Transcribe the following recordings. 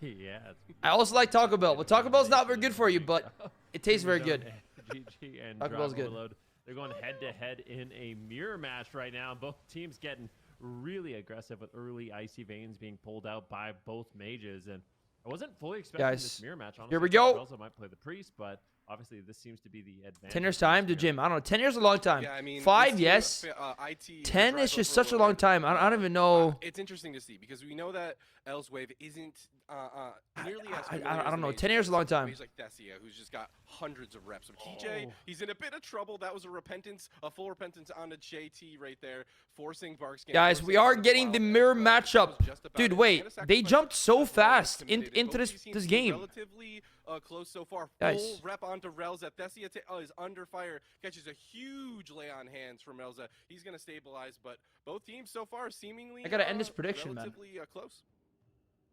Yeah. I also like Taco Bell, but Taco Bell's not very good for you, but it tastes very good. GG and Taco Bell's good. Overload. They're going head-to-head in a mirror match right now. Both teams getting really aggressive with early Icy Veins being pulled out by both mages. And I wasn't fully expecting this mirror match. Honestly, here we go. Also might play the Priest, but obviously this seems to be the advantage. 10 years time to Jim. I don't know. 10 years is a long time. Yeah, I mean, 5, yes. 10 is just such a long time. I don't even know. It's interesting to see because we know that Elswave isn't nearly as I don't know. 10 years is a long time. He's like Thessia, who's just got hundreds of reps. So TJ, he's in a bit of trouble. That was a full repentance on a JT right there, forcing Barks. Guys, we are getting the mirror matchup. Dude, wait. They jumped so fast into this game. Relatively close so far. Guys. Full rep onto Relza. Thessia is under fire. Catches a huge lay on hands from Relza. He's going to stabilize, but both teams so far seemingly I got to end this prediction, man. relatively close.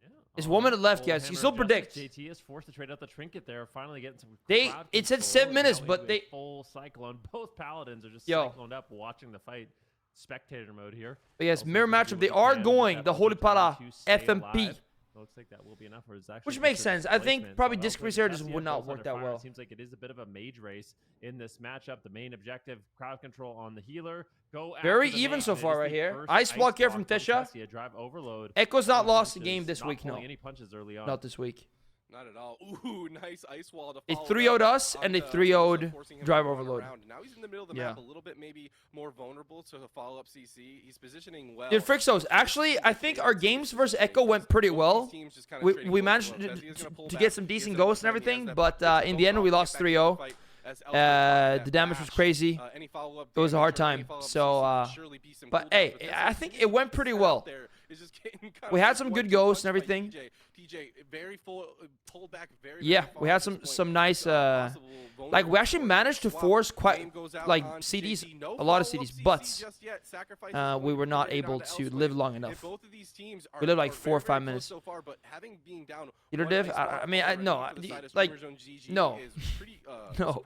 Yeah. There's 1 minute left, guys. You still predict. JT is forced to trade out the trinket there. Finally getting some. It said 7 minutes, but they full cyclone. Both paladins are just Yo. cycloned up watching the fight. Spectator mode here. But yes, Also mirror seems to matchup. do They what are can going with the that Holy ultra Pala to stay FMP. alive. Looks like that will be enough. Which makes sense. I think probably Disc Crusader just would not work that well. It seems like it is a bit of a mage race in this matchup. The main objective, crowd control on the healer. Go very after the even mage. so It far is right the here. first Ice block here from Tessia. Tessia. Drive overload. Echo's not No lost a punches, game this not week, no. pulling any punches early on. Not this week. Not at all. Ooh, nice ice wall to They follow 3-0'd up us, and they on 3-0'd forcing him Drive to run Overload. around. Now he's in the middle of the Yeah. map, a little bit maybe more vulnerable to follow up CC. He's positioning well. Dude, Frixos, actually, I think our games versus Echo went pretty well. We managed to get some decent ghosts and everything, but in the end, we lost 3-0. The damage was crazy. It was a hard time. So, but hey, I think it went pretty well. We had some good ghosts and everything. Yeah, we had some nice, like we actually managed to force quite like CDs, a lot of CDs, but we were not able to live long enough. We lived like 4 or 5 minutes. You know, Div? I mean, no, like, no, no.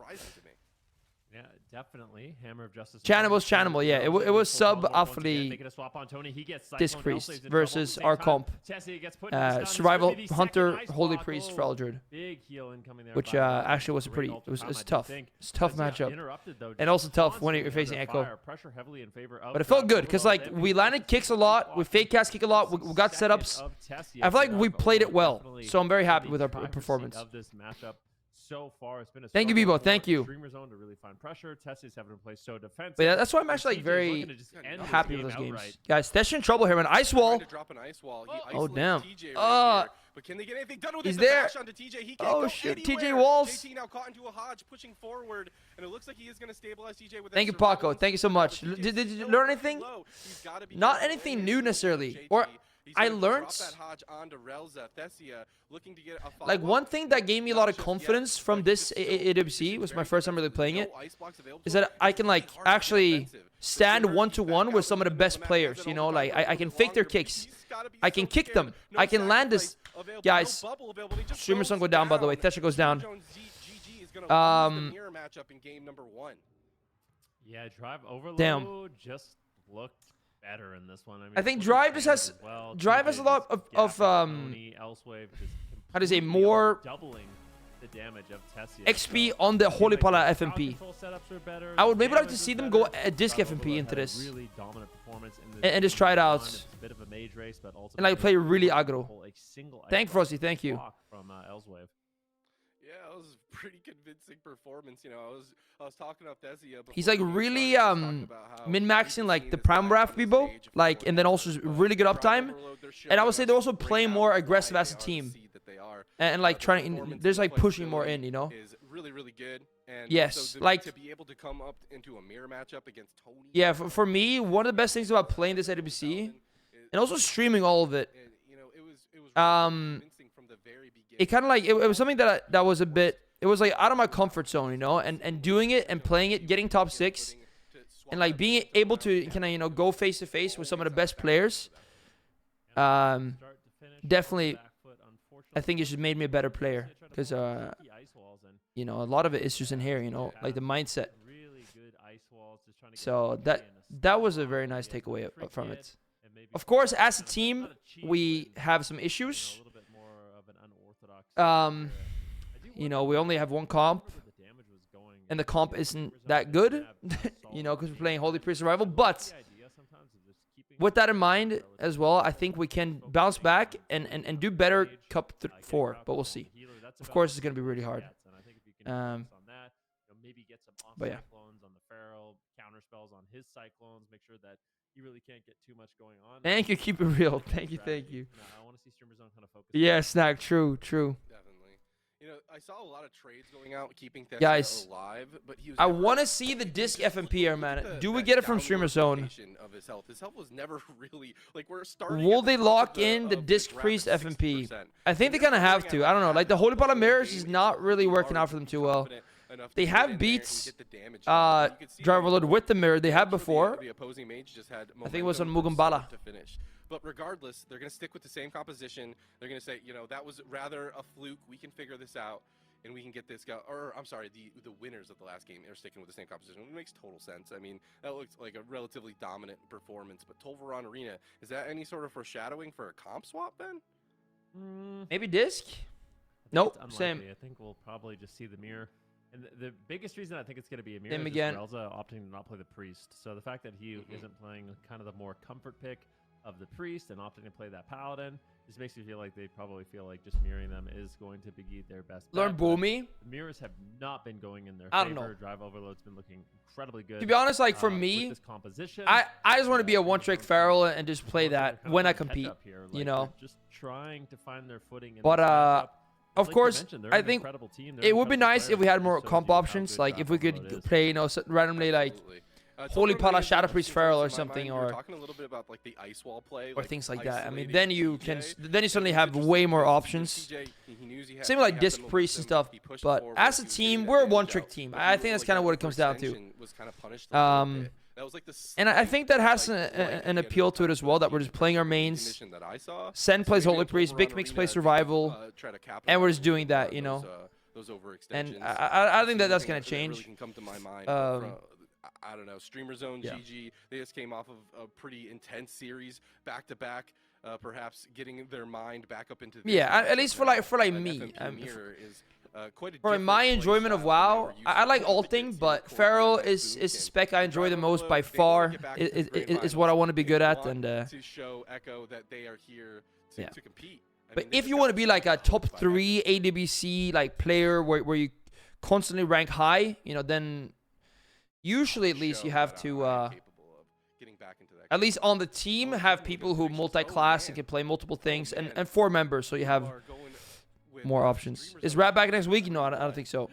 Yeah, definitely. Hammer of Justice. Channibal, yeah. It was sub awfully Making a swap on Tony. He gets Disc Priest versus our comp. Survival Hunter, Holy Priest for Eldred. Big heal incoming there. Which actually was a pretty, it was tough. It's a tough matchup. And also tough when you're facing Echo. But it felt good because like we landed kicks a lot, we fake cast kick a lot, we got setups. I feel like we played it well, so I'm very happy with our performance. So far, it's been a thank you, Bebo. Thank you. Streamer zone to really find pressure. Tessia's having to play so defensive. But yeah, that's why I'm actually like very happy with those games. Guys, Thessia in trouble here, man. Ice wall. Oh damn. But can they get anything done with He's it? there. He Oh shit, TJ Walls. JT now caught into a hodge, pushing forward, and it looks like he is going to stabilize TJ with. Thank you, Paco. Thank you so much. Did you learn anything? Not anything new necessarily, or I learned like one thing that gave me a lot of confidence from this AWC was my first time really playing it, is that I can like actually stand 1-to-1 with some of the best players, you know, like I can fake their kicks, I can kick them, I can land this. Guys, Streamer Sun go down, by the way. Thessia goes down. Yeah, Drive Overload just looked better in this one. I mean, I think Drive just has Drive has a lot of how to say more doubling the damage of Tessia. XP on the Holy Pala FMP. I would maybe like to see them go a Disc FMP into this really dominant performance in this and just try it out bit of a mage race, but also and like play really aggro. Thank Frosty, thank you. From Elswave. Yeah, it was a pretty convincing performance. You know, I was talking about Thessia. He's like really min-maxing like the Prime Wrath Bebo, like, and then also really good uptime. And I would say they're also playing more aggressive as a team. And like trying, there's like pushing more in, you know. Is really good. And yes, like to be able to come up into a mirror matchup against Tony. Yeah, for me, one of the best things about playing this AWC and also streaming all of it. It kind of like it was something that was a bit. It was like out of my comfort zone, you know, and doing it and playing it, getting top 6, and like being able to kind of go face to face with some of the best players. Definitely, I think it just made me a better player because you know, a lot of it is just in here, you know, like the mindset. So that was a very nice takeaway from it. Of course, as a team, we have some issues. unorthodox. You know, we only have one comp, and the comp isn't that good, you know, because we're playing Holy Priest Survival. But with that in mind as well, I think we can bounce back and do better Cup 4, but we'll see. Of course, it's going to be really hard. Maybe get some off but yeah. cyclones on the Feral, counter spells on his cyclones, make sure that he really can't get too much going on. Thank you, keep it real. Thank you. No, I want to see Streamer Zone kind of focus. Yeah, Snack, true. Definitely. You know, I saw a lot of trades going out, keeping Thessia guys, alive, but he was I want to see the disc FMP here, man. Do we get it from Streamer Zone? His health was never really like we're starting. Will they lock in the disc priest FMP? I think they kind of have to. I don't know. Like the Holy Pot of Mirrors is not really working out for them too well. They have beats Driver Load with the mirror. They have before. I think it was on Mugumbala. But regardless, they're going to stick with the same composition. They're going to say, you know, that was rather a fluke. We can figure this out, and we can get this guy. Or I'm sorry, the winners of the last game are sticking with the same composition. It makes total sense. I mean, that looks like a relatively dominant performance. But Tolvaron Arena, is that any sort of foreshadowing for a comp swap then? Maybe disc? Nope, same. I think we'll probably just see the mirror. And the biggest reason I think it's going to be a mirror Him is again. Relza opting to not play the priest. So the fact that he isn't playing kind of the more comfort pick of the priest and opting to play that paladin just makes me feel like they probably feel like just mirroring them is going to be their best bet. Learn Boomy. Mirrors have not been going in their I favor. don't know. Drive Overload's been looking incredibly good. To be honest, like for me, this composition, I just want to be a one-trick Feral and just play that when I compete, you know. Just trying to find their footing. But of course, I think it would be nice if we had more comp options. Like if we could play, you know, randomly like Holy Pala Shadow Priest Feral or something, or talking a little bit about like the ice wall play, or things like that. I mean, then you suddenly have way more options. Same with like Disc Priest and stuff. But as a team, we're a one-trick team. I think that's kind of what it comes down to. And I think that has an appeal to it as well, that we're just playing our mains. Sen plays Holy Priest, Big Mix plays Survival, and we're just doing that, you know. And I think that's going to change. I don't know, Streamer Zone, GG, they just came off of a pretty intense series, back-to-back, perhaps getting their mind back up into the at least for like me. For my enjoyment of WoW, I like ulting, but Feral is a spec I enjoy the most by far. Is what I want to be good at, and to show Echo that they are here to compete. But if you want to be like a top 3 AWC like player where you constantly rank high, you know, then usually at least you have to at least on the team have people who multi-class and can play multiple things, and 4 members, so you have more options. Is Rat back next week? No, I don't think so.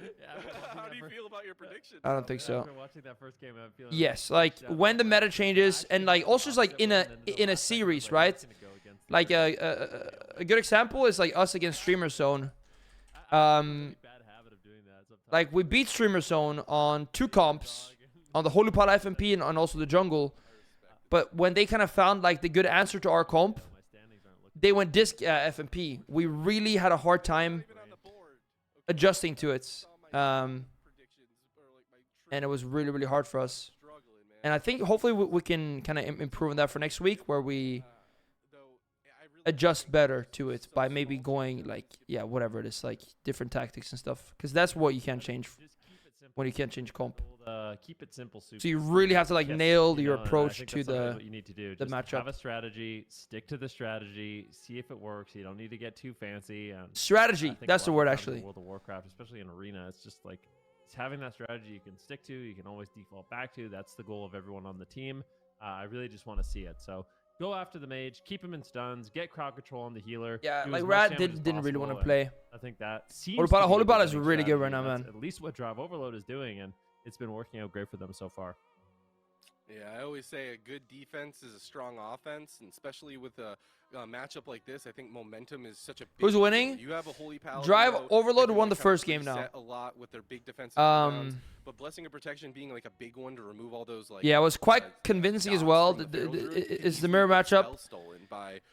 How do you feel about your prediction? I don't think so. After watching that first game, I'm feeling yes, like when the meta changes, and like also just like in a series, right? Like a good example is like us against Streamer Zone. Like we beat Streamer Zone on 2 comps, on the Holy Pala FMP and on also the jungle. But when they kind of found like the good answer to our comp, they went disc FMP. We really had a hard time adjusting to it. And it was really, really hard for us. And I think hopefully we can kind of improve on that for next week, where we adjust better to it by maybe going like, whatever it is, like different tactics and stuff. Because that's what you can't change when you can't change comp. Keep it simple. So you really have to like nail your approach to what you need to do. the Just matchup. Have a strategy, stick to the strategy, see if it works. You don't need to get too fancy. And strategy, that's the word actually. In World of Warcraft, especially in Arena, it's just like it's having that strategy you can stick to. You can always default back to. That's the goal of everyone on the team. I really just want to see it. So go after the mage, keep him in stuns, get crowd control on the healer. Yeah, like Rat didn't really want to play. I think that seems Holy Ball is really good right now, man. At least what Drive Overload is doing, and it's been working out great for them so far. Yeah, I always say a good defense is a strong offense, and especially with a matchup like this, I think momentum is such a big Who's winning? You have a Holy Paladin. Drive Overload won the first game now. A lot with their big defensive rounds, but Blessing of Protection being like a big one to remove all those like. Yeah, it was quite convincing as well. It's the mirror matchup.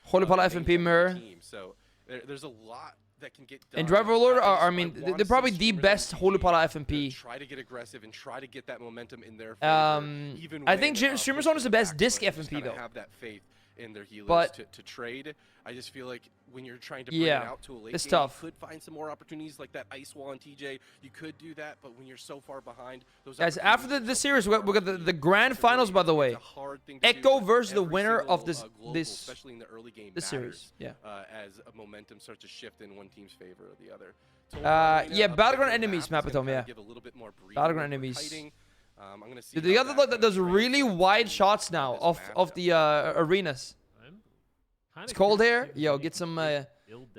Holy Pala FMP mirror. So there's a lot that can get done. And Drive Overload are, I mean, they're probably the best Holy Pala FMP. Try to get aggressive and try to get that momentum in their I think Streamer Zone is the best disc FMP though. Have that faith in their healers but to trade. I just feel like when you're trying to bring it out to a late game, tough. you could find some more opportunities like that ice wall on TJ. You could do that, but when you're so far behind, those guys, after the series, we got the grand finals, by the way. Echo versus the winner of this especially in the early game, this series. Yeah. As a momentum starts to shift in one team's favor or the other. Yeah, Battleground enemies, Mapatom, yeah. Battleground enemies. Dude, the other look that does really wide shots now of the arenas. It's cold here. Yo, get some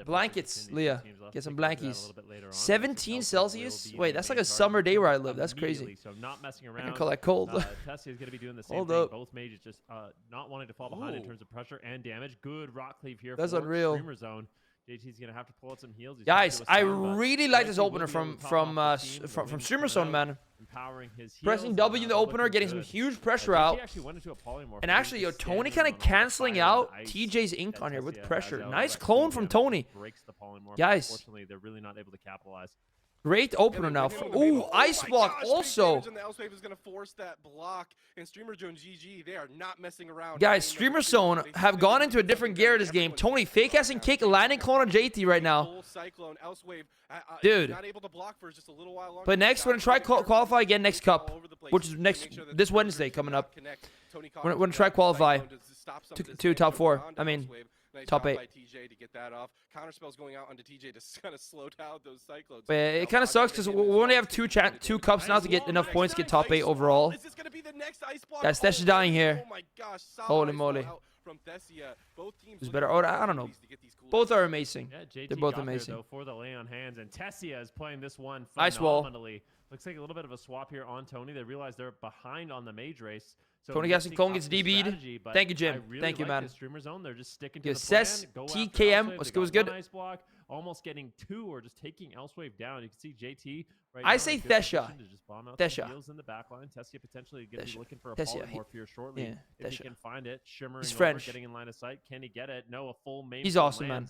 blankets, Leah. Get some blankies. 17 Celsius? Wait, that's like a summer day where I live. That's crazy. So not messing around. I can call that cold. Tessia is going to be doing the same thing. Both mages just not wanting to fall behind in terms of pressure and damage. Good rock cleave here. That's for unreal. Streamer Zone. JT's going to have to pull out some heals. Guys, I really like this opener from Streamer Zone, man. Empowering his pressing W in the opener, getting some huge pressure out. And actually, yo, Tony kind of canceling out TJ's ink on here with pressure. Nice clone from Tony. Guys, unfortunately, they're really not able to capitalize. Great opener now. Ooh, ice block also. Guys, Streamer Zone have gone into a different gear this game. Tony fake casting kick, landing clone on JT right now. Dude. But next, we're going to try qualify again next cup, which is this Wednesday coming up. We're going to try qualify to top 4. I mean, top 8. TJ to get that off. Counterspell's going out onto TJ to kind of slow down those cyclones. It kind of sucks because we only have two cups now to get enough points to get top 8 overall. Guys, Thesh is dying here. Oh my gosh, holy moly. Who's better? Oh, I don't know. Both are amazing. Yeah, they're both amazing. Though, for the lay on hands, and Tessia is playing this one ice wall. Looks like a little bit of a swap here on Tony. They realize they're behind on the mage race. So Tony Gaston Cone gets DB'd. Thank you, Jim. Thank you, man. Streamer Zone. They're just sticking to the Cess, TKM was good. Nice block, almost getting 2 or just taking Elsewave down. You can see JT right I now say in good Thesha. position to just bomb out Thesha. some heals in the back line. Tessia potentially going to be looking for a Thessia. polymorph here shortly. Yeah, if he Thessia. can find it, shimmering He's over, French. getting in line of sight. Can he get it? No, a full main. He's awesome, man.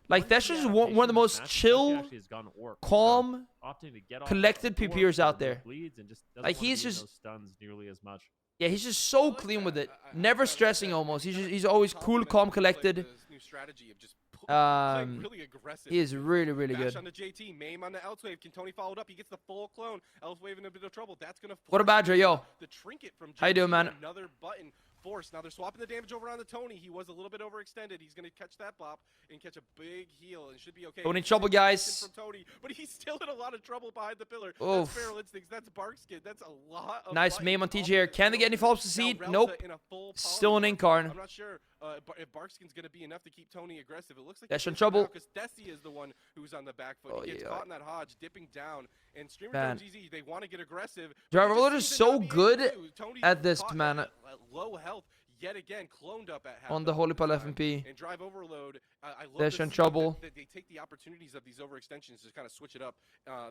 Like, Thesha is one of the most chill, calm, collected PPers out there. Like, he's just stuns nearly as much. Yeah, he's just so clean with it. Never stressing almost. He's always cool, calm, collected. He is really, really good. On the JT, Mame on the Elsewave. Can Tony follow it up? He gets the full clone. Elsewave in a bit of trouble. That's gonna. What about Badger, yo? The trinket from JT. How you doing, man? Another button force. Now they're swapping the damage over on the Tony. He was a little bit overextended. He's gonna catch that bop and catch a big heal and should be okay. Tony trouble, guys. From Tony, but he's still in a lot of trouble behind the pillar. Oof. That's Feral Instincts. That's Barkskin. That's a lot of nice Mame on TJ here. Can they get any follow-ups to seed? Nope. Still an Incarn. I'm not sure if Barkskin's going to be enough to keep Tony aggressive. It looks like That's in trouble. Because Desi is the one who's on the back foot. He gets caught in that Hodge, dipping down. And Streamer Man. GZ, they want to get aggressive. Driver Roller is so good at this, man. Low health. Yet again, cloned up at on the Holy Pal FMP. And drive overload. I love Dash in trouble. That they take the opportunities of these overextensions to kind of switch it up,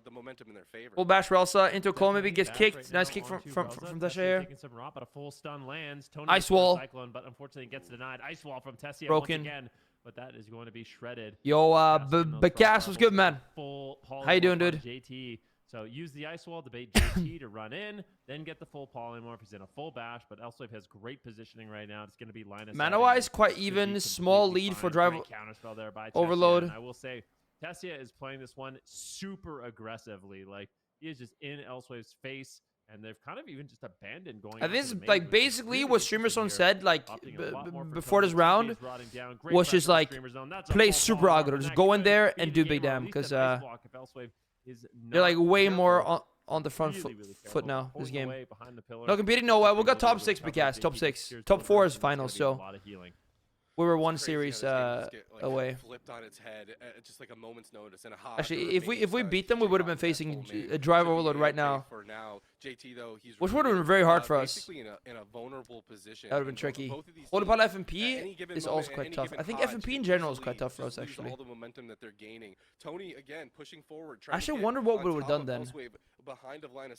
the momentum in their favor. Full bash Relsa into a clone, maybe gets kicked. Right nice kick from Dash here. Taking some raw, but a full stun lands. Tony ice wall. Cyclone, but unfortunately gets denied. Ice wall from Tessia broken once again, but that is going to be shredded. Yo, Bakas was good, man. How you doing, dude? JT. So use the ice wall to bait JT to run in, then get the full polymorph. He's in a full bash, but Elsewave has great positioning right now. It's going to be line of sight. Mana-wise, quite even. Small lead for driver. Counterspell there by overload. And I will say, Tessia is playing this one super aggressively. Like, he is just in Elsewave's face, and they've kind of even just abandoned going. I think it's like basically what Streamer Zone said, like before this round, was just like play super aggro, just go in there and do big damn, because they're like way more on the front foot now this game. No competing, no. We got top 6 Bakas, top 6, top 4 is finals, so we were one series away. Flipped on its head, just like a moment's notice and a hot. Actually, if we beat them, we would have been facing a drive overload right now. JT, though, which would have been very hard for us. In a vulnerable position. That would have been tricky. Holy Pal FMP is also quite tough. I think FMP in general is quite tough for us, actually. All the momentum that they're gaining. Tony again pushing forward. I actually wonder what we would have done then.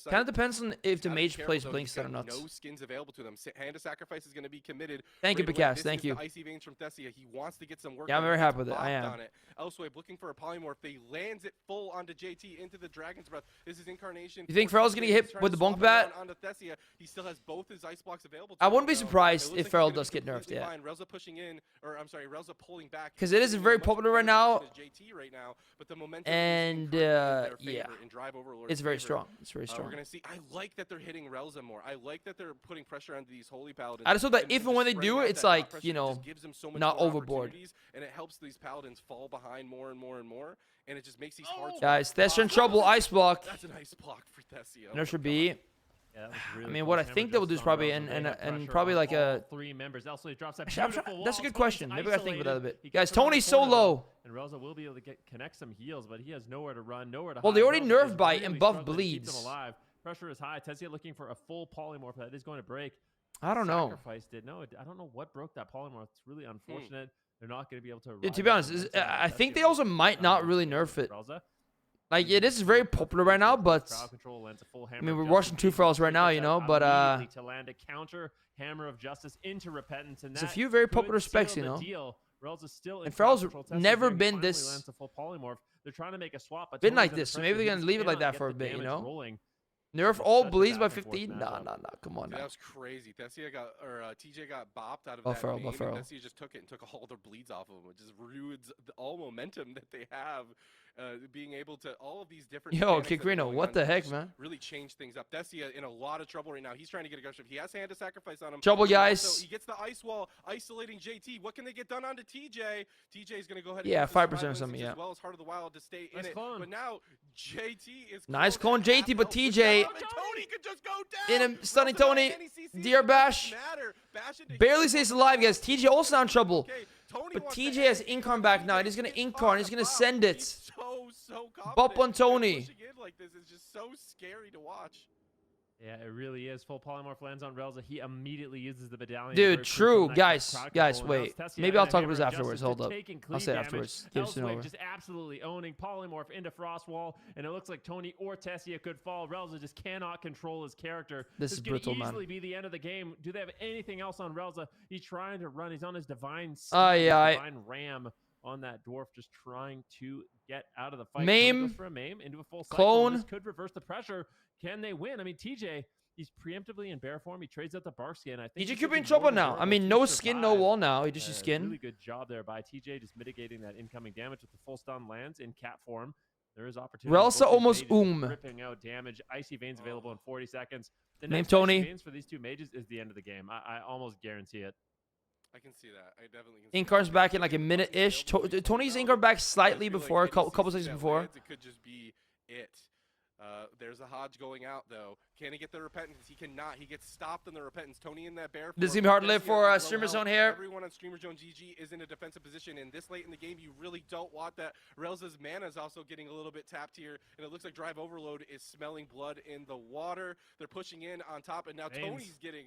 Kind of depends on if the mage plays Blinks or not. No skins available to them. Hand of Sacrifice is going to be committed. Thank you, Bakas. Thank you. Icy Vein from Thessia. He wants to get some work. Yeah, I'm very happy with it. I am. Elsewhere, looking for a polymorph. They lands it full onto JT into the Dragon's Breath. This is Incarnation. You think Feral's gonna get hit with the bunk bat? Onto Thessia. He still has both his ice blocks available. I wouldn't be surprised if Feral does get nerfed. Yeah. Relza pushing in, or I'm sorry, Relza pulling back. Because it is very popular right now. JT right now, but the momentum and yeah, it's very strong. It's very strong. We're gonna see. I like that they're hitting Relza more. I like that they're putting pressure onto these holy paladins. I just hope that if and when they do it, it's like, you know, not overboard. And it helps these paladins fall behind more and more and more, and it just makes these hard. Guys, Thessia in trouble. Ice block. That's an ice block for Thessia. There should be. Yeah, that was really I mean, what I think they will do is probably and probably like a 3 members. Also, he drops that. That's a good question. Maybe I think about that a bit. Guys, Tony's so low. And Relza will be able to connect some heals, but he has nowhere to run, nowhere to hide. Well, they already Relza nerfed Bite really and buff struggling to keep bleeds. them alive. Pressure is high. Tessia looking for a full polymorph that is going to break. I don't know. Sacrifice did. No, I don't know what broke that polymorph. It's really unfortunate. They're not going to be able to. Dude, to be honest, I think they also might not really nerf it. Like, it is very popular right now, but I mean, we're watching 2 Ferals right now, you know, but to land a counter hammer of justice into repentance, and there's a few very popular specs, you know. And Feral's never been this. They're trying to make a swap, but been like this, so maybe they're gonna leave it like that for a bit, you know. Nerf all bleeds by 15? Nah, come on now. That was crazy. Thessia got, or TJ got bopped out of that Feral. Thessia just took it and took all their bleeds off of him. It just ruins all momentum that they have. Being able to, all of these different. Yo, Kikrino, what the heck, man? Really change things up. Thessia in a lot of trouble right now. He's trying to get aggressive. He has hand to sacrifice on him. Trouble, guys. So he gets the ice wall, isolating JT. What can they get done onto TJ? TJ is going to go ahead. Yeah, and 5% or something. Yeah. As well as Heart of the Wild to stay in it. But now JT is nice clone JT, but TJ Tony could just go down. in a stunning Tony. Dear Bash barely stays alive, guys. TJ also in trouble. But TJ has Incarn back now. He's going to Incarn. He's going to send it. So Bop on Tony. Pushing in like this is just so scary to watch. Yeah, it really is. Full polymorph lands on Relza. He immediately uses the medallion. Dude, true. Guys, wait. Maybe I'll talk about this afterwards. Hold up. I'll say afterwards. Give us an over. Just absolutely owning polymorph into Frostwall, and it looks like Tony or Tessia could fall. Relza just cannot control his character. This is brutal, man. This could easily be the end of the game. Do they have anything else on Relza? He's trying to run. He's on his divine ram on that dwarf, just trying to get out of the fight. Maim for a maim into a full clone. This could reverse the pressure. Can they win? I mean, TJ, he's preemptively in bear form. He trades out the bark skin. I think TJ could be in trouble now. I mean, no skin, no wall now. He just used skin. Really good job there by TJ, just mitigating that incoming damage with the full stun lands in cat form. There is opportunity. Relza almost ripping out damage. Icy Veins available in 40 seconds. The next Tony. Icy Veins for these 2 mages is the end of the game. I almost guarantee it. I can see that. I definitely can see Incarn's back in like a minute-ish. Tony's Incar back slightly before, a couple seconds before. It could just be it. There's a Hodge going out, though. Can he get the repentance? He cannot. He gets stopped in the repentance. Tony in that bear form. This is going to be hard to live for Streamer Zone here. Everyone on Streamer Zone GG is in a defensive position, and this late in the game, you really don't want that. Relza's mana is also getting a little bit tapped here, and it looks like Drive Overload is smelling blood in the water. They're pushing in on top, and now Tony's getting...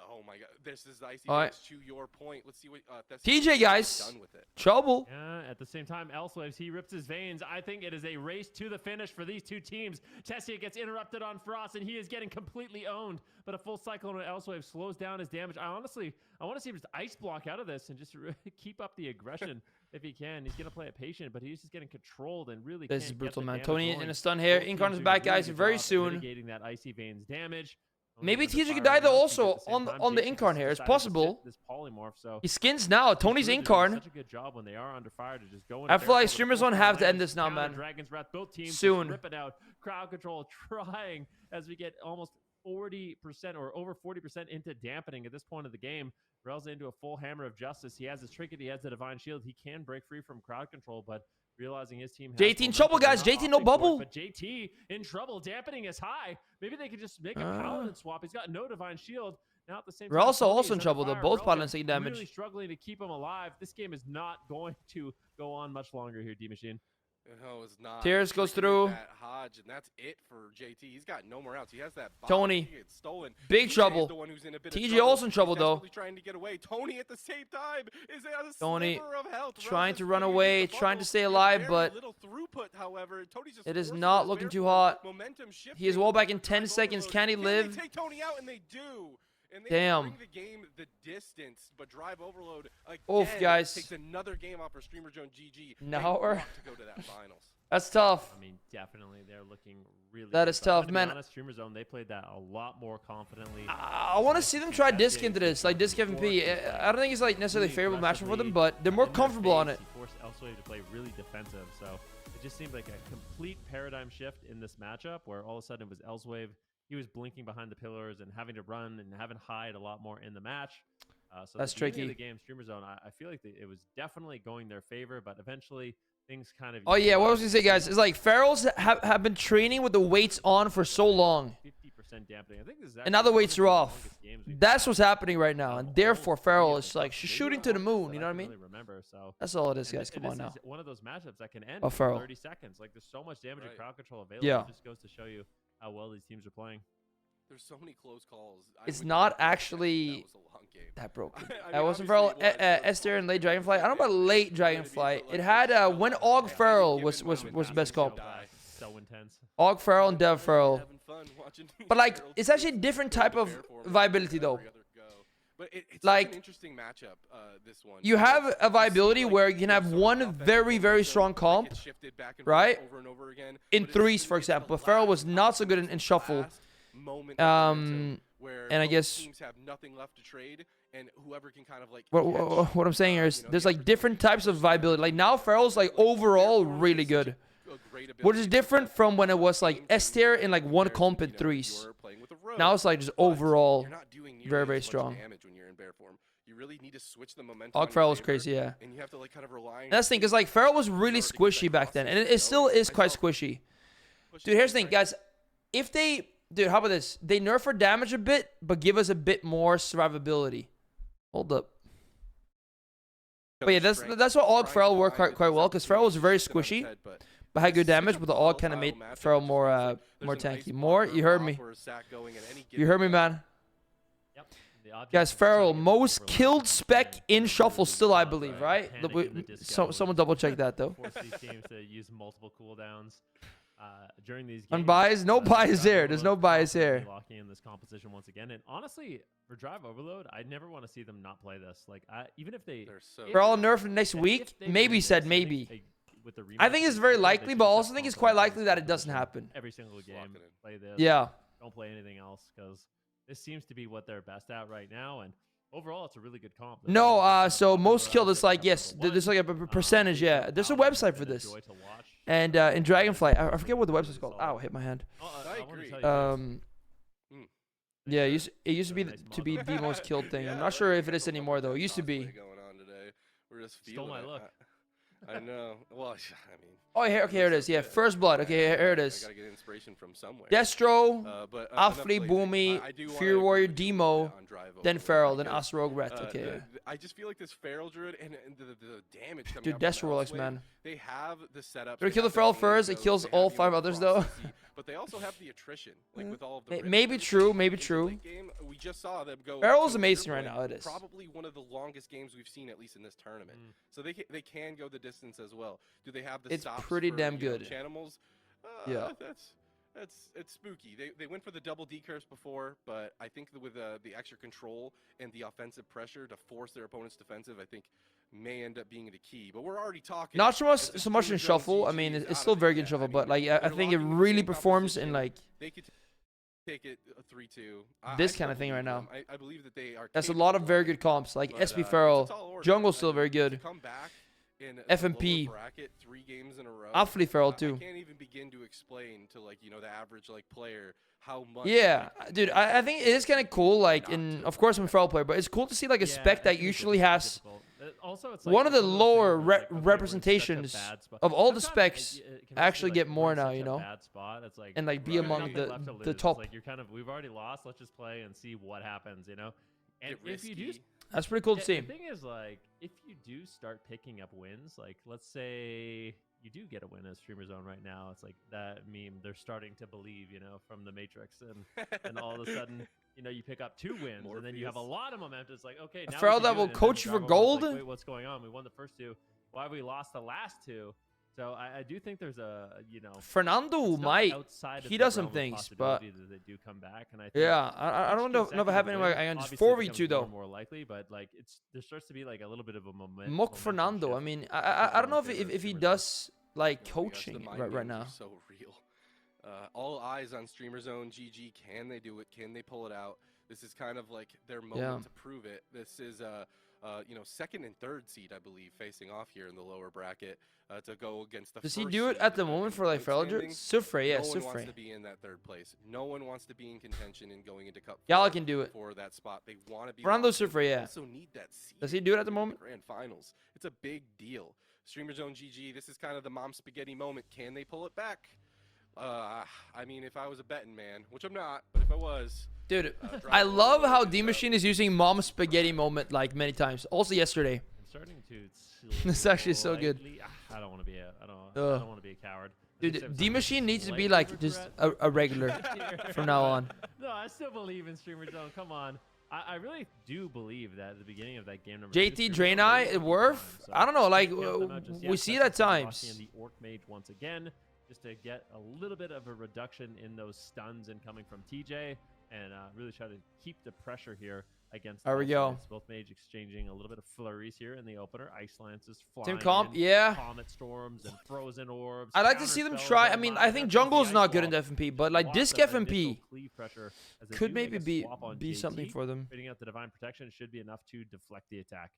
oh my god, this is icy. To your point, let's see what TJ guys done with it. Trouble. Yeah, at the same time, Elsewaves, he rips his veins. I think it is a race to the finish for these 2 teams. Tessia gets interrupted on Frost, and he is getting completely owned. But a full Cyclone with Elsewave slows down his damage. I want to see him just ice block out of this and just keep up the aggression if he can. He's gonna play it patient, but he's just getting controlled and really. This is brutal, man. Tony in a stun here. Incarn is back, guys, very soon. Mitigating that icy veins damage. Maybe TJ could die though also on the Incarn here. It's possible. This polymorph, so he skins now. Tony's Incarn. Such a good job when they are under fire to just go in. I feel like Streamers don't have to end this now, man. Dragon's Breath, both teams soon. Rip it out. Crowd control trying as we get almost 40% or over 40% into dampening at this point of the game. Relza into a full hammer of justice. He has his trinket. He has the divine shield. He can break free from crowd control, but realizing his team has JT in trouble, guys. JT no bubble. But JT in trouble. Dampening is high. Maybe they could just make a paladin swap. He's got no divine shield. Now at the same time, we're also in trouble though. Both paladins taking damage. Really struggling to keep him alive. This game is not going to go on much longer here, D Machine. No, it's not. Tears goes through. That Hodge, and that's it for JT. He's got no more outs. He has that. Tony. Stolen. Big trouble. TJ also in trouble though. Trying to get away. Tony at the same time is at a Tony sliver of health. trying to run away, trying to stay alive, but however, it is not looking too hot. Momentum He is well back in 10 seconds. Can he live? They take Tony out, and they do. And they Damn. bring the game the distance, but Drive Overload again Oof, guys. takes another game off for Streamer Zone GG. Now they we're... want to go to that finals. That's tough. I mean, definitely they're looking really That good. is But I'm tough, gonna man. Be honest, Streamer Zone, they played that a lot more confidently. I want to see them try disc into this, like disc FMP. I don't think it's like necessarily a favorable matchup for them, but they're more comfortable on it. He forced Elsewave to play really defensive, so it just seemed like a complete paradigm shift in this matchup, where all of a sudden it was Elsewave. He was blinking behind the pillars and having to run and having to hide a lot more in the match. So that's the beginning tricky. of the game, Streamer Zone, I feel like it was definitely going their favor, but eventually things kind of... Oh yeah, what was I gonna say, guys? It's like Ferals have been training with the weights on for so long, 50% dampening. I think this is and now the weights are off. That's That's what's happening right now, and therefore Feral is like shooting to the moon. You know what I mean? Really remember, so That's all it is, guys. Come on now. One of those matchups that can end Oh, in Feral. 30 seconds. Like there's so much damage and crowd control available. Yeah. It just goes to show you how well these teams are playing. There's so many close calls. It's not actually that was a long game. that broken. I mean, That wasn't obviously Feral. it was. Esther and late Dragonfly. I don't know about late Dragonfly. It had when Og Feral was the best comp. So intense. Og Feral and Dev Feral. Having fun watching But like, Ferals it's actually a different type of prepare for viability though. every other go. But it's Like, an interesting matchup. This one. You have a viability Like, where you can have sort of one offensive very momentum, strong like, comp, it's shifted back and right? forth over and over again, in but it's threes, the- for it's the example. But Feral was last not so good in moment, shuffle. last moment of momentum where and I both guess- teams have nothing left to trade, and whoever can kind of like What I'm saying here is you know, there's the like different types of viability. Like now Feral's like overall really good, which is different from when it was like S tier in like one comp in threes. Now it's like just overall very strong. When you're in bear form. You really need to switch the momentum. Og in your Feral was favor, crazy, yeah. And you have to like kind of rely on And that's the thing, because like Feral was really squishy back then, and it still is quite squishy. Dude, here's the thing, guys. If they, dude, how about this? They nerf our damage a bit, but give us a bit more survivability. Hold up. But yeah, that's what Og Feral worked quite well, because Feral was very squishy, but had good damage, but the Og kind of made Feral more tanky. More, you heard me. You heard me, man. Guys, Feral, most killed spec in shuffle still, I believe, right? Someone double check that, though. Force these teams to use multiple cooldowns during these games. Unbiased? No bias here. There's no bias here. Locking in this composition once again. And honestly, for Drive Overload, I never want to see them not play this. Like, even if they... Feral nerfed next week? Maybe said maybe. With the I think it's very likely, but I also think it's quite likely that it doesn't happen. Every single game, play this. Yeah. Don't play anything else, because this seems to be what they're best at right now, and overall, it's a really good comp. No, so most killed is like, yes, there's like a percentage, yeah. There's a website for this. And in Dragonfly, I forget what the website's called. Ow, hit my hand. Yeah, it used to be the most killed thing. I'm not sure if it is anymore, though. It used to be. Stole my look. I know. Well, I mean. Oh, here, okay, here it is. Yeah, First Blood. Okay, here it is. I gotta get inspiration from somewhere. Destro, Afli, Boomy, Fury Warrior, Demo, then Feral, then Asrogue, Ret. Okay. I just feel like this Feral Druid and the damage coming Dude, out Destro from Rolex, Elsewave, man. They have the setup. They kill the Feral first. It kills all 5 others, though. But they also have the attrition, like with all of the. Maybe true. Maybe true. We just saw them go. Feral is amazing right now. It is probably one of the longest games we've seen, at least in this tournament. So they can go the distance as well. Do they have the? It's stops pretty for, damn good. Chanimals? Yeah. It's spooky. They went for the double decurse before, but I think with the extra control and the offensive pressure to force their opponent's defensive, I think may end up being the key. But we're already talking. Not so much in shuffle. I mean, it's still very good in shuffle, but like I think it really performs in like. They could take it 3-2. This kind of thing right now. I believe that they are. That's a lot of very good comps, like SP Feral, Jungle's still very good. FMP, bracket 3 games in a row. Awfully Feral too. I can't even begin to explain to the average player how much. Yeah, dude, I think it is kind of cool. Like of course I'm a Feral player, but it's cool to see like a spec that usually has one of the lower representations of all the specs actually get more now, you know, and like be among the top. Like we've already lost. Let's just play and see what happens, you know. And if you do. That's pretty cool to see. The thing is, like, if you do start picking up wins, like, let's say you do get a win as Streamer Zone right now, it's like that meme, they're starting to believe, you know, from the Matrix, and all of a sudden, you know, you pick up 2 wins, and then you have a lot of momentum. It's like, okay, now Feral that will coach you for gold? Like, wait, what's going on? We won the first 2. Why have we lost the last 2? So I do think there's a, Fernando might. He does some things, but that they do come back, and I think yeah, I don't know if I have anyone I can just 4v2 though. More likely, but like there starts to be like a little bit of a momentum. Mock Fernando. I mean, I don't know if he does like coaching right now. So real. All eyes on Streamer Zone GG. Can they do it? Can they pull it out? This is kind of like their moment to prove it. This is second and third seed, I believe, facing off here in the lower bracket to go against the. Does he do it at the moment for like Felger? Sufre, yeah, no one wants Sufre. to be in that third place. No one wants to be in contention and going into Cup. Gala can do it for that spot. They want to be. Fernando Sufre, yeah. Also need that seed. Does he do it at the moment? Grand finals. It's a big deal. Streamer Zone GG. This is kind of the mom spaghetti moment. Can they pull it back? I mean, if I was a betting man, which I'm not, but if I was. Dude, I love how D Machine is using mom spaghetti moment like many times. Also yesterday. I'm starting to. It's actually so good. I don't want to be I don't want to be a coward. Dude, D Machine needs to be like just a regular from now on. No, I still believe in Streamer Zone. Come on. I really do believe that at the beginning of that game number JT Draenei, worth? I don't know. Like we see it at times. The Orc Mage once again, just to get a little bit of a reduction in those stuns incoming from TJ. And really try to keep the pressure here against. There we go. Both Mage exchanging a little bit of flurries here in the opener. Ice lances flying. Team comp, yeah. Comet storms and frozen orbs. I'd like to see them try. I mean, I think jungle's not good in FMP, but like disc FMP could maybe be something for them. Fitting out the divine protection should be enough to deflect the attack.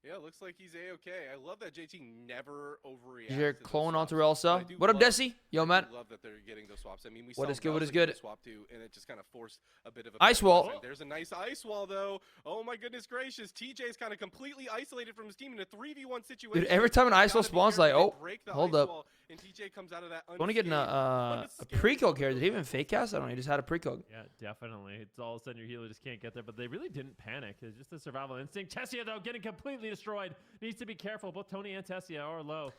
Yeah, looks like he's A-okay. I love that JT never overreacts. Your clone onto Relsa. What up, Desi? Yo, man. I love that they're getting those swaps. I mean, we what saw is good? What is good? Swap too, and it just kind of forced a bit of a ice wall. There's a nice ice wall, though. Oh my goodness gracious! TJ's kind of completely isolated from his team in a 3v1 situation. Dude, every time an ice wall spawns, like, oh, hold up. And TJ comes out of that. I want to get a precog here. Did he even fake cast? I don't know. He just had a precog. Yeah, definitely. It's all of a sudden your healer just can't get there, but they really didn't panic. It's just a survival instinct. Tessia, though, getting completely destroyed. Needs to be careful. Both Tony and Tessia are low.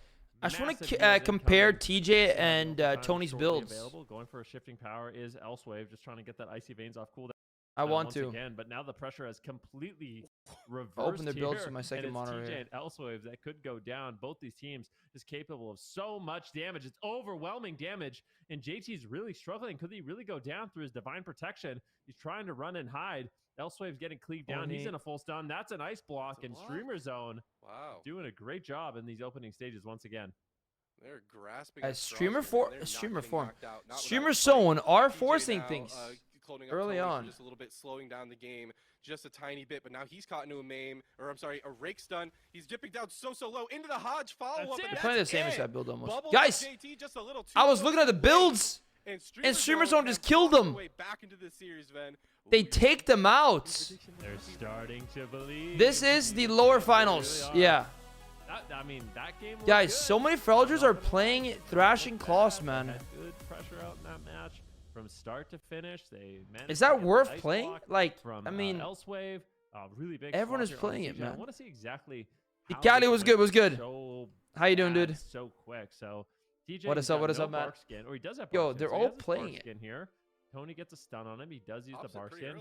I just want to compare TJ and Tony's builds. Available. Going for a shifting power is Elsewave, just trying to get that Icy Veins off cooldown. I want to. Again, but now the pressure has completely reversed. Open their builds with my second monitor. TJ and Elsewave that could go down. Both these teams is capable of so much damage. It's overwhelming damage, and JT's really struggling. Could he really go down through his divine protection? He's trying to run and hide. Elsewave's getting cleaved down. He's in a full stun. That's an ice block, and Streamer Zone doing a great job in these opening stages once again. They're grasping. Streamer Zone are forcing things. Early on, just a little bit slowing down the game, just a tiny bit. But now he's caught into a maim, or I'm sorry, a rake stun. He's dipping down so low into the Hodge follow up. They're playing the same exact build almost. Guys, I was looking at the builds, and Streamer Zone just killed them. They take them out. They're starting to believe. This is the lower finals. Yeah. I mean, that game. Guys, so many Felgers are playing Thrashing Claws, man. Good pressure out in that match. From start to finish, they managed. Is that worth playing? Like, I mean, Elsewave, really big. Everyone is playing it, man. I want to see exactly. Cali was good. Was good. How you doing, dude? So quick. So TJ. What is up? What is up, man? Or he does have. Yo, they're all playing it. Here, Tony gets a stun on him. He does use the bar skin.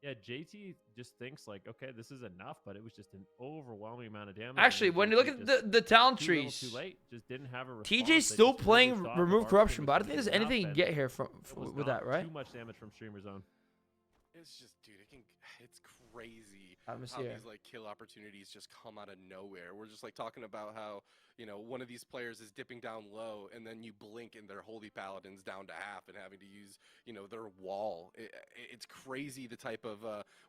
Yeah, JT just thinks like, okay, this is enough, but it was just an overwhelming amount of damage. Actually, when you look at the talent trees, too late, just didn't have a response. TJ's still playing Remove Corruption, but I don't think there's anything you can get here from with that, right? Too much damage from Streamer Zone. It's just, dude, it's crazy how these like kill opportunities just come out of nowhere. We're just like talking about how, you know, one of these players is dipping down low, and then you blink and their Holy Paladin's down to half and having to use, you know, their wall. It's crazy the type of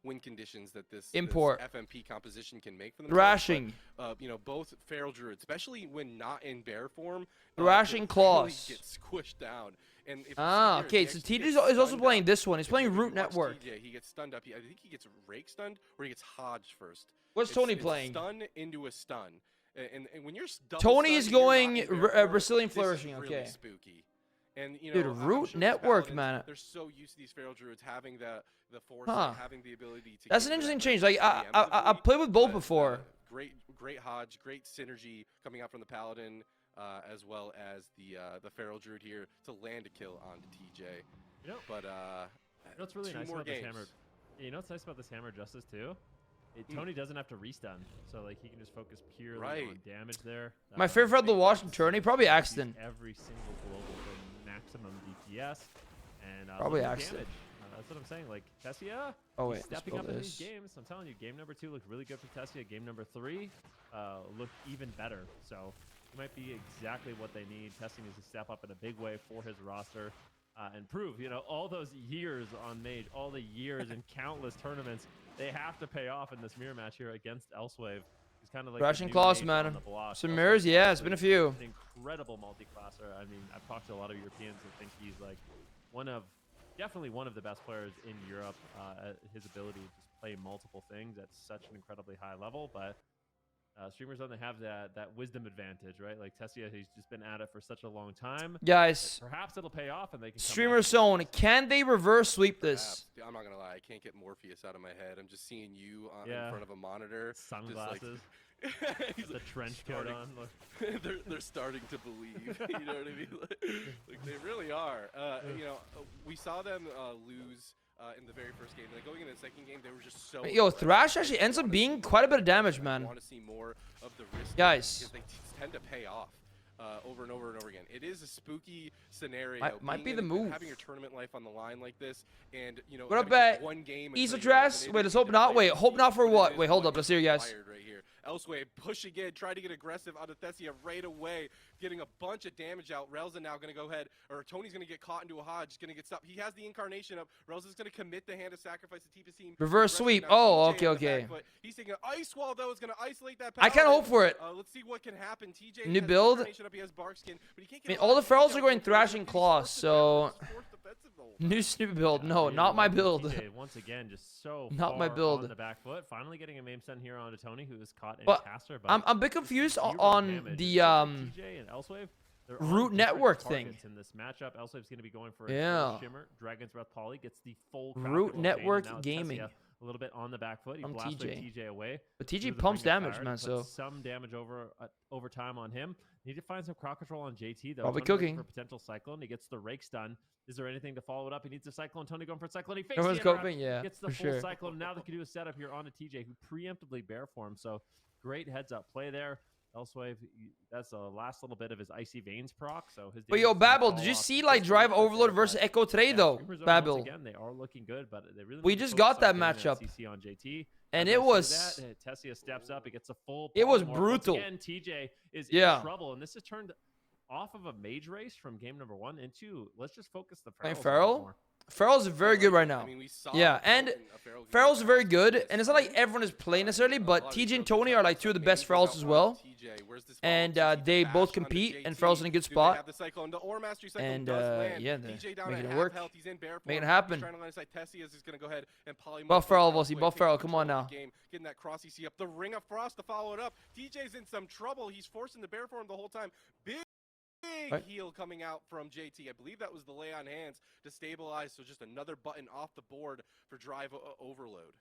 win conditions that this FMP composition can make for them. Thrashing. You know, both Feral Druid, especially when not in bear form. Thrashing Claws. Get squished down. And if okay, so TJ is also playing this one. He's playing Root Network. Yeah, he gets stunned up. I think he gets rake stunned, or he gets Hodge first. What's Tony playing? Stun into a stun. And when you're Tony is going Brazilian Flourishing. Really okay. Spooky. And you know, dude, Root Network, man. They're so used to these Feral Druids having the force, having the ability to. That's an interesting change. Like I played with both before. Great Hodge, great synergy coming out from the Paladin. As well as the Feral Druid here to land a kill onto TJ. You know, but you know what's really nice about this hammer? You know what's nice about this hammer justice too? Tony doesn't have to restun, so like he can just focus purely on damage there. My favorite to watch in tourney, probably Axton. Every single global for maximum DPS and probably Axton. That's what I'm saying. Like Tessia, stepping up in these games. I'm telling you, game number 2 looked really good for Tessia. Game number 3 looked even better. So it might be exactly what they need. Testing is to step up in a big way for his roster and prove, you know, all those years on Mage, all the years in countless tournaments, they have to pay off in this mirror match here against Elsewave. He's kind of like Rushing claws, man. Some mirrors, yeah, it's been a few. An incredible multi-classer. I mean, I've talked to a lot of Europeans who think he's like definitely one of the best players in Europe. His ability to just play multiple things at such an incredibly high level, but streamers don't have that wisdom advantage, right? Like Tessia, he's just been at it for such a long time. Guys, perhaps it'll pay off and they can Streamer Zone, can they reverse sweep this? I'm not gonna lie, I can't get Morpheus out of my head. I'm just seeing you in front of a monitor. Sunglasses. He's the trench coat on. they're starting to believe. You know what I mean? Like they really are. You know, we saw them lose in the very first game. And then going into the second game, they were just so. Yo, Thrash actually ends up being quite a bit of damage, man. I want to see more of the risk, guys. Because they tend to pay off over and over and over again. It is a spooky scenario. Might be the move. Having your tournament life on the line like this, and you know, what up, bet? One game. Ease address. Wait, let's hope not. Wait, hope not for what? Wait, hold up. Let's hear you guys. Elsewhere, push again, try to get aggressive out of Tessia right away, getting a bunch of damage out. Relza now going to go ahead, or Tony's going to get caught into a hodge, going to get stopped. He has the incarnation up. Relza's going to commit the hand of sacrifice to TPC. Reverse sweep. Oh, okay. He's taking an ice wall, though. Is going to isolate that. I kind of hope for it. Let's see what can happen. TJ new build. Up, he has bark skin, but he can't get I mean, all the ferals are going thrashing claws, so new Snupy build. No, not my build. TJ, once again, just so not my build. On the back foot. Finally getting a MAME stun here onto Tony, who is caught in caster. But I'm a bit confused on the TJ and Elsewave. Root network thing. In this matchup, Elsave's going to be going for a Shimmer. Dragon's Breath Poly gets the full Root network gaming. A little bit on the back foot. He blasts TJ away. But TJ pumps damage, man. So some damage over time on him. Need to find some crowd control on JT though. Probably cooking for potential cyclone. He gets the rake stun. Is there anything to follow it up? He needs a cyclone. Tony going for a cyclone. He fakes everyone's coping, yeah. Gets the full cyclone. Now they can do a setup here on a TJ who preemptively bear form. So great heads up play there. Elsewave, that's the last little bit of his Icy Veins proc. So his. But yo, Babel, did you see like Drive Overload versus Echo today though? Babel. Again, they are looking good, but they really. We just got that matchup. CC on JT. And it was. Tessia steps up. He gets a full. It was brutal. Again, TJ is in trouble, and this has turned off of a mage race from game number 1 into let's just focus the Feral. Feral's very good right now. I mean, and Feral's very good, and it's not like everyone is playing necessarily, but TJ and Tony are like 2 of the best Ferals as well. And they both compete, and Feral's in a good spot. And yeah, they're making it work. Making it happen. Buff Feral, Vossi. Buff Feral, come on now. Getting that cross EC up. The Ring of Frost to follow it up. TJ's in some trouble. He's forcing the bear form the whole time. Big heal coming out from JT. I believe that was the lay on hands to stabilize. So just another button off the board for drive overload.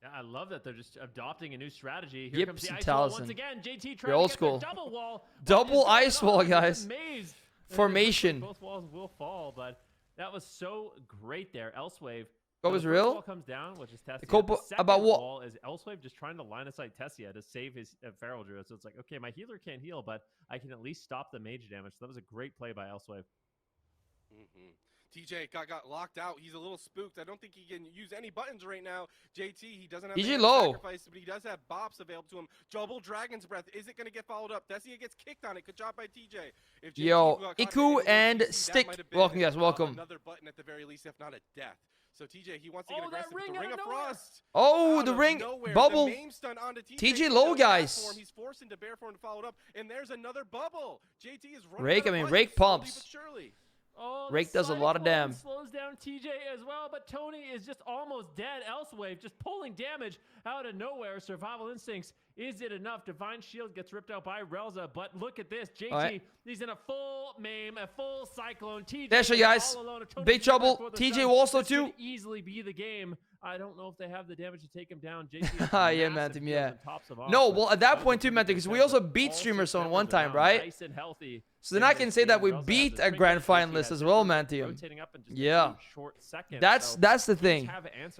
Yeah, I love that they're just adopting a new strategy. Here comes the ice wall once again. JT trying old to get school. Double wall. Double ice wall, guys. Maze. Formation. Both walls will fall, but that was so great there. Elsewave. What was real? Wall comes down, which is Tessia. About what? Wall is Elsewave just trying to line of sight Tessia to save his Feral Druid. So it's like, okay, my healer can't heal, but I can at least stop the mage damage. So that was a great play by Elsewave. TJ got locked out. He's a little spooked. I don't think he can use any buttons right now. JT, he doesn't have TJ low. Sacrifice, but he does have bops available to him. Double Dragon's Breath. Is it going to get followed up? Tessia gets kicked on it. Good job by TJ. If yo, Iku and Stick. Welcome, guys. Welcome. Another button at the very least, if not a death. So TJ, he wants to get aggressive. The Ring of Frost. Oh, the ring bubble. TJ low, guys. He's forcing the bear form to follow it up, and there's another bubble. JT is running. Rake, I mean, Rake pumps. Oh, Rake does a lot of damage. Slows down TJ as well, but Tony is just almost dead. Elsewave just pulling damage out of nowhere. Survival instincts. Is it enough? Divine Shield gets ripped out by Relza, but look at this. JT, he's in a full MAME, a full cyclone. TJ there you guys. Big trouble. TJ also too. Could easily be the game. I don't know if they have the damage to take him down. JT yeah, Mantim, yeah. No, well, at that point too, Mantim, because we also beat Streamer Zone one time, right? Nice and healthy. So then I can say that we beat a grand finalist as well, Mantim. Yeah. That's the thing.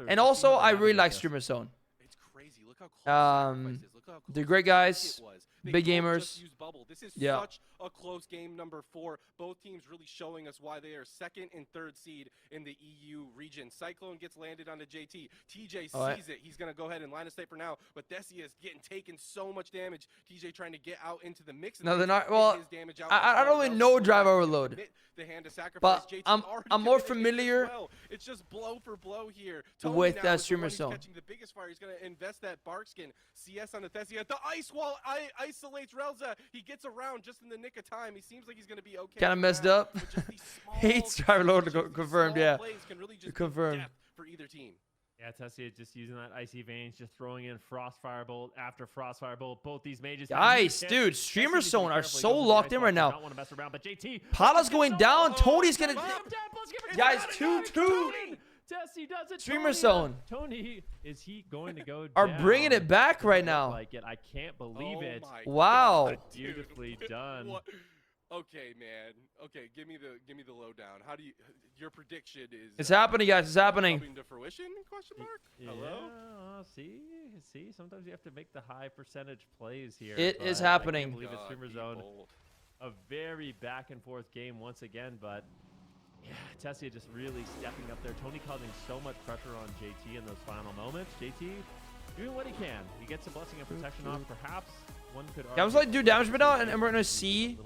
And also, I really like Streamer Zone. crazy. Look how close Sacrifice is. Look how close they're great guys. it was. Big gamers. Use bubble. This is Yeah. such a close game number 4. Both teams really showing us why they are 2nd and 3rd seed in the EU region. Cyclone gets landed onto JT. TJ sees it. He's going to go ahead and line of sight for now, but Desi is getting taken so much damage. TJ trying to get out into the mix. No, they're not. Well, I don't really know Drive Overload, but I'm more familiar well. It's just blow for blow here. with Streamer Zone. Catching the biggest fire. He's going to invest that bark skin. CS on the Thesia. The ice wall isolates Relza. He gets around just in the nick of time. He seems like he's going to be okay. Kind of messed up. Hates Drive Overload. Confirmed, yeah. Really confirmed. For either team. Yeah, Tessia just using that Icy Veins, just throwing in Frostfire Bolt after Frostfire Bolt. Both these mages. Guys, dude, Streamer Zone are so locked in right now. Don't want to mess around, but JT. Pala's going down. Tony's going to... Guys, 2-2. Tessie does it. Streamer Zone. Tony, is he going to go down? Are bringing it back right now. Like it. I can't believe it. Wow. Beautifully done. Okay, man. Okay, give me the lowdown. How do you? Your prediction is? It's happening, guys. It's happening. Coming to fruition? Question mark. Hello. See. Sometimes you have to make the high percentage plays here. It is happening. I can't believe it's Streamer Zone. A very back and forth game once again, but yeah, Tessia just really stepping up there. Tony causing so much pressure on JT in those final moments. JT doing what he can. He gets a blessing and protection off. Perhaps one could. Yeah, I was like, do damage right now, and we're gonna see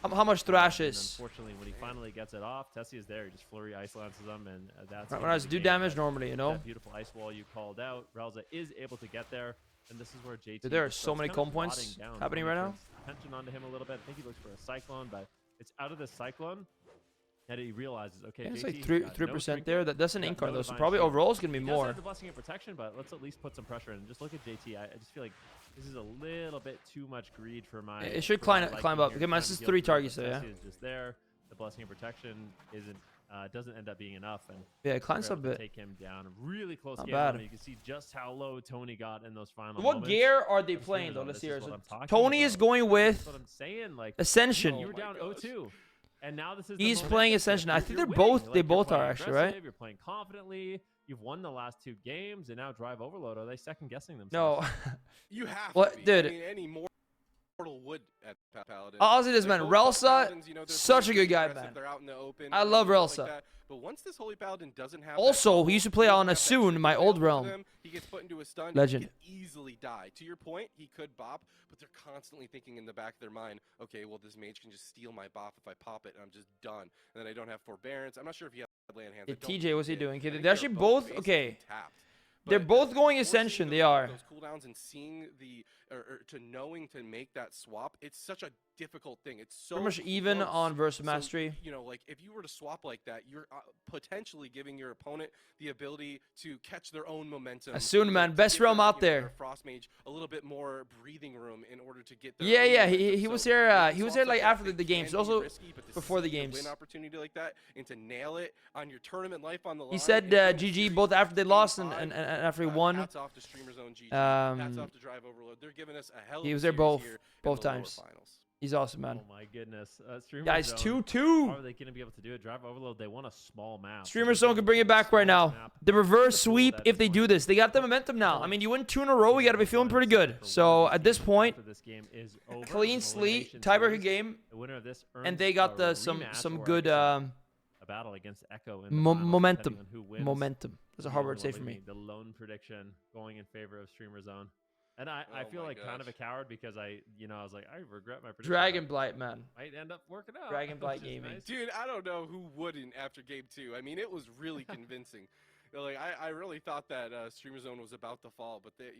how much Thrash is. Unfortunately, when he finally gets it off, Tessie is there. He just flurry ice lances him, and that's. Right, when I do damage normally, you know. That beautiful ice wall you called out. Relza is able to get there, and this is where JT. Dude, there are so many comp points happening right now. Tension onto him a little bit. I think he looks for a cyclone, but it's out of the cyclone. And he realizes, okay, yeah, it's JT, like 3% there. That's an ink card though, so probably overall it's gonna be more. The blessing and protection, but let's at least put some pressure in. Just look at JT. I just feel like this is a little bit too much greed for my. It should climb up. Okay, man, this is 3 targets though, yeah. Is just there. The blessing and protection doesn't end up being enough, and yeah, it climbs up a bit. Take him down. Really close Not game. bad. You can see just how low Tony got in those final What moments. gear are they playing though? Let's see. Tony is going with That's what I'm saying. Like Ascension. You were down 0-2. And now this is He's playing Ascension. I think they're both. They both are actually, right? You're playing confidently. You've won the last 2 games, and now Drive Overload. Are they second guessing themselves? No. You have what, to be. dude? I mean, any mortal would at Paladin. I'll say this, man. Relsa, such a good guy, man. They're out in the open, I love Relsa. Like but once this Holy Paladin doesn't have also, he used to play on Asun, my old realm. He gets put into a stun. Legend. He can easily die. To your point, he could bop, but they're constantly thinking in the back of their mind, okay, well, this mage can just steal my bop if I pop it, and I'm just done. And then I don't have forbearance. I'm not sure if he has land hands. Yeah, TJ, what's he doing? Okay, they're actually both okay. They're both going Ascension. They are. Those cooldowns and seeing the to knowing to make that swap, it's such a difficult thing. It's so pretty much even close. on versus mastery. So, you know, like if you were to swap like that, you're potentially giving your opponent the ability to catch their own momentum. Assume, man, best realm out there. Frost mage a little bit more breathing room in order to get. Yeah. He was here. He was here like after the games, also risky, before the games. Win opportunity like that and to nail it on your tournament life on the line. He said GG both after they lost and after he won. Hats off to Streamer Zone GG. Hats off to Drive Overload. They're giving us a hell of he was there both the times. He's awesome, man. Oh my goodness. Guys, 2-2. How are they going to be able to do it? Drive Overload, they want a small map. Streamer Zone can bring it back right now. The reverse sweep, if they do this. They got the momentum now. I mean, you win 2 in a row, we got to be feeling pretty good. So, at this point, clean slate, tiebreaker game, and they got some good a battle against Echo in momentum. Momentum. That's a hard word to say for me. The lone prediction going in favor of Streamer Zone. And I feel like kind of a coward because I was like, I regret my prediction. Dragon Blight, man. Might end up working out. Dragon Blight Gaming. Nice. Dude, I don't know who wouldn't after game 2. I mean, it was really convincing. Like, I really thought that Streamer Zone was about to fall, but they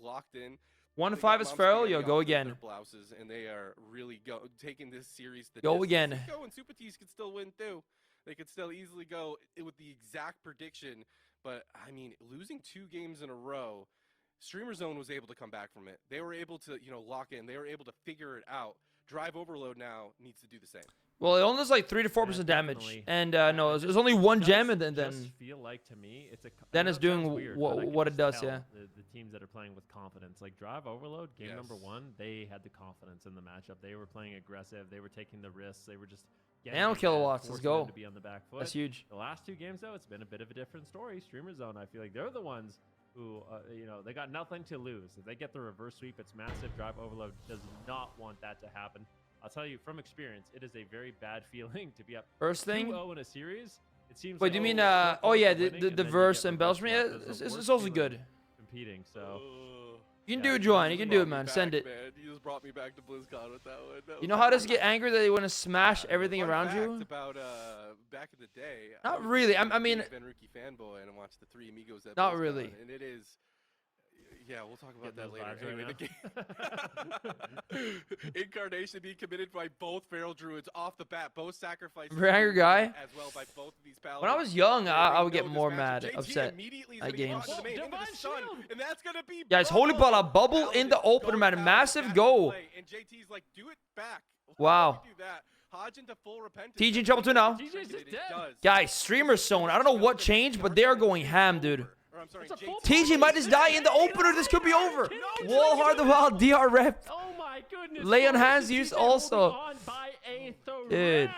locked in. 1-5 is Feral. Yo, go again. Blouses, and they are really taking this series. Go again. Go and Super Tees could still win too. They could still easily go with the exact prediction. But I mean, losing 2 games in a row. Streamer Zone was able to come back from it. They were able to, lock in. They were able to figure it out. Drive Overload now needs to do the same. Well, it only does like 3 to 4% damage, and no, there's only 1 gem, and then feel like to me then it's doing what it does. Yeah. The teams that are playing with confidence, like Drive Overload, game number 1, they had the confidence in the matchup. They were playing aggressive. They were taking the risks. They were just. Nano kilowatts. Let's go. To be on the back foot. That's huge. The last 2 games though, it's been a bit of a different story. Streamer Zone, I feel like they're the ones who, you know, they got nothing to lose. If they get the reverse sweep, it's massive. Drive overload does not want that to happen. I'll tell you from experience, it is a very bad feeling to be up First thing. 2-0 in a series. It seems. Wait, like, do you mean oh yeah, winning, the verse and Belgium? Yeah, it's also good. Competing, so. You can do it, Joanne. You can do it, man. Send it. Man. You just brought me back to BlizzCon with that one. You know how does it get angry that they want to smash everything around you? About back in the day. Not really. I mean. Ben Rookie fanboy and watched the Three Amigos. At Not BlizzCon, really. And it is. Yeah, we'll talk about that later. Right Anyway, Incarnation being committed by both Feral Druids off the bat, both sacrifices. Angry guy. As well by both of these paladins. When I was young, I would get more mad, upset at games. And that's gonna be Guys, holy ball, a bubble in the opener, man. A massive goal. And JT's like, do it back. Wow. Hodge into full repentance. TG in trouble too now. TJ's just dead. Guys, streamer zone. I don't know what changed, but they are going ham, dude. TG might just die in the opener. This could be over. Wall hard the wild DR rep. Oh my goodness. Lay on hands used also. Dude.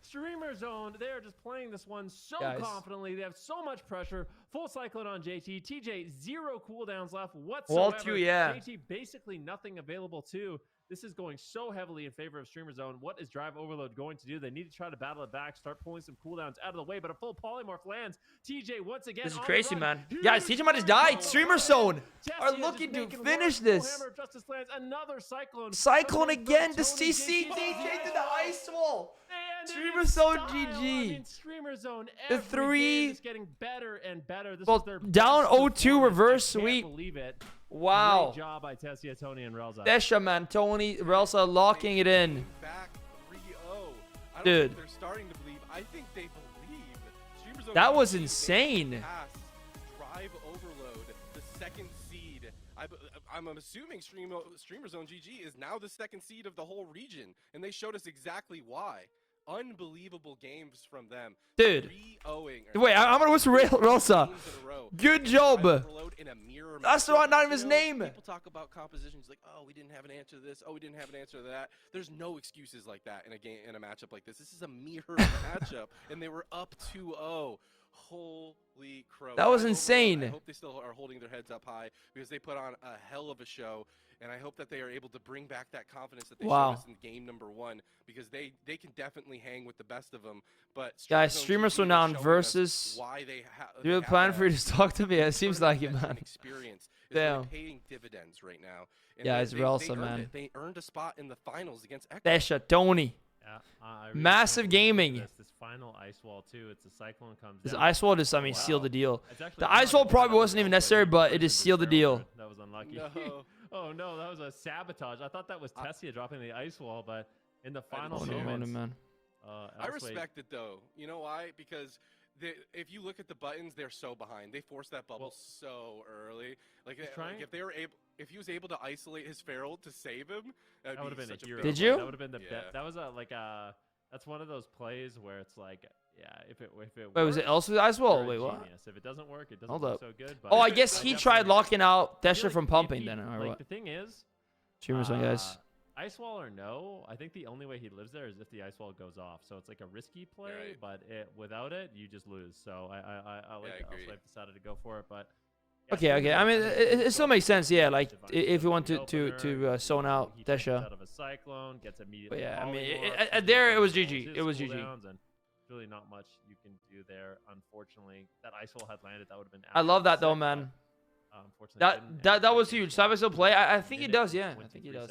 Streamer zone. They are just playing this one so Guys. confidently. They have so much pressure. Full cyclone on JT. TJ, 0 cooldowns left whatsoever. Wall 2, yeah. JT, basically nothing available too. This is going so heavily in favor of Streamer Zone. What is Drive Overload going to do? They need to try to battle it back, start pulling some cooldowns out of the way, but a full polymorph lands. TJ once again. This is crazy, man. Guys, TJ might just die. Streamer Zone are looking to finish this. Justice lands another cyclone. Cyclone again. The CC DJ to the ice wall. Streamer Zone GG. Streamer Zone. The 3 is getting better and better. This well, is their down 0-2 reverse sweep. Believe it. Wow. Great job by Tessia, Tony, and Relza. Desha, man. Tony, Relza locking it in. Back 3-0. Dude. They're starting to believe. I think they believe. That was insane. Drive Overload, the second seed. I'm assuming Streamer Zone GG is now the second seed of the whole region, and they showed us exactly why. Unbelievable games from them. Dude. 3-0-ing. Wait, I'm gonna whisper Relza. Good job. That's not even his name. People talk about compositions like, oh, we didn't have an answer to this. Oh, we didn't have an answer to that. There's no excuses like that in a game, in a matchup like this. This is a mirror matchup, and they were up 2-0. Holy crow. That was insane. I hope they still are holding their heads up high because they put on a hell of a show. And I hope that they are able to bring back that confidence that they showed us in game number 1, because they can definitely hang with the best of them. But guys, Streamers are now versus. Do you have a plan for you to talk to me? It seems like it, man. Experience is Damn. paying dividends right now. And yeah, it's Relza, man. They earned a spot in the finals against Echo. Desha, Tony. Yeah, really massive gaming. This final ice wall too. It's a cyclone comes. This down. ice wall just, I mean, sealed the deal. The ice wall probably wasn't even necessary, but it just sealed the deal. That was unlucky. No. Oh no, that was a sabotage. I thought that was Tessia dropping the ice wall, but in the final moments, man. I respect it though. You know why? Because if you look at the buttons, they're so behind. They forced that bubble so early. Like if they were able, if he was able to isolate his feral to save him, that would have been a hero. Did you? That would have been the best. That was that's one of those plays where it's like, yeah, if it Wait, works, was it also the ice wall? Wait, what? Genius. If it doesn't work, it doesn't Hold look up. so good. But Oh, I guess he tried locking out Desha from pumping then, or like, what? The thing is, Streamers on, guys. Ice wall or no, I think the only way he lives there is if the ice wall goes off. So it's like a risky play, right. but without it, you just lose. So I like it. So I've decided to go for it, but. Yeah, okay. I mean, it still makes sense. Yeah, like if you want to zone out Desha. Out of a cyclone, gets immediately. But yeah, I mean, there it was GG. It was GG. And really not much you can do there. Unfortunately, that ice wall had landed. That would have been. I love that though, man. Unfortunately, that was huge. Side by side play. I think he does. Yeah, I think he does.